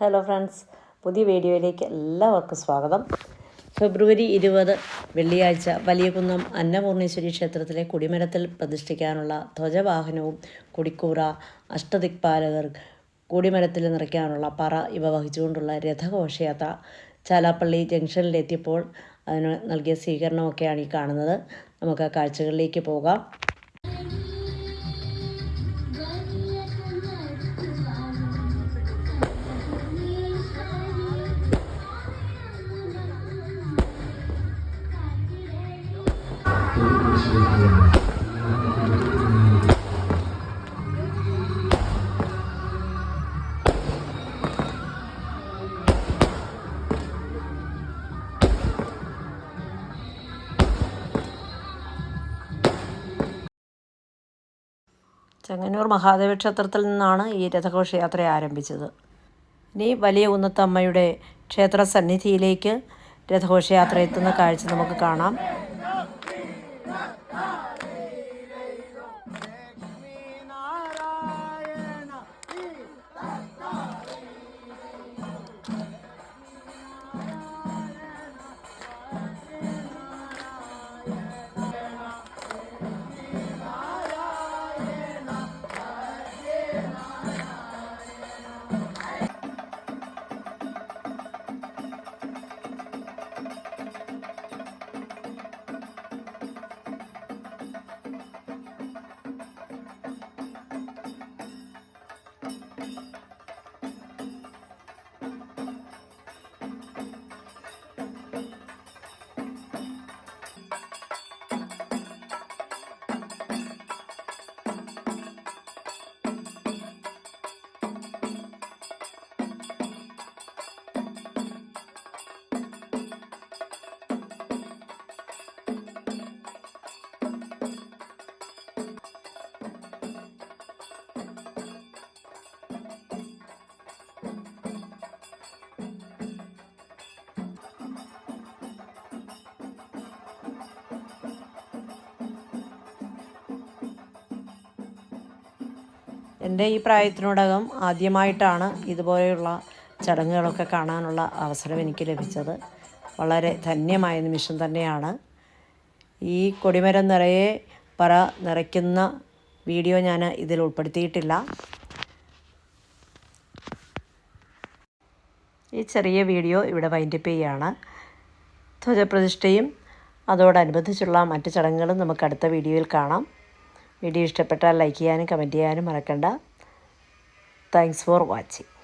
Hello friends, പുതിയ വീഡിയോയിലേക്ക് എല്ലാവർക്കും സ്വാഗതം. ഫെബ്രുവരി 20 വെള്ളിയാഴ്ച വലിയകുന്നം അന്നപൂർണേശ്വരി ക്ഷേത്രത്തിലെ കൊടിമരത്തിൽ പ്രതിഷ്ഠിക്കാനുള്ള ധ്വജവാഹനവും കൊടിക്കൂറ, അഷ്ടദിക്പാലകർ, കൊടിമരത്തിൽ നിറയ്ക്കാനുള്ള പറ ഇവ വഹിച്ചുകൊണ്ടുള്ള രഥഘോഷയാത്ര ചാലാപ്പള്ളി ജംഗ്ഷനിലെത്തിയപ്പോൾ അതിന് നൽകിയ സ്വീകരണമൊക്കെയാണ് ഈ കാണുന്നത്. നമുക്ക് കാഴ്ചകളിലേക്ക് പോകാം. ചെങ്ങന്നൂർ മഹാദേവ ക്ഷേത്രത്തിൽ നിന്നാണ് ഈ രഥഘോഷയാത്ര ആരംഭിച്ചത്. ഇനി വലിയ കുന്നത്തമ്മയുടെ ക്ഷേത്ര സന്നിധിയിലേക്ക് രഥഘോഷയാത്ര എത്തുന്ന കാഴ്ച നമുക്ക് കാണാം. എൻ്റെ ഈ പ്രായത്തിനോടകം ആദ്യമായിട്ടാണ് ഇതുപോലെയുള്ള ചടങ്ങുകളൊക്കെ കാണാനുള്ള അവസരം എനിക്ക് ലഭിച്ചത്. വളരെ ധന്യമായ നിമിഷം തന്നെയാണ്. ഈ കൊടിമരം നിറയെ പറ നിറയ്ക്കുന്ന വീഡിയോ ഞാൻ ഇതിൽ ഉൾപ്പെടുത്തിയിട്ടില്ല. ഈ ചെറിയ വീഡിയോ ഇവിടെ വൈൻഡപ്പ് ചെയ്യുകയാണ്. ധ്വജപ്രതിഷ്ഠയും അതോടനുബന്ധിച്ചുള്ള മറ്റ് ചടങ്ങുകളും നമുക്ക് അടുത്ത വീഡിയോയിൽ കാണാം. വീഡിയോ ഇഷ്ടപ്പെട്ടാൽ ലൈക്ക് ചെയ്യാനും കമൻറ്റ് ചെയ്യാനും മറക്കണ്ട. Thanks for watching.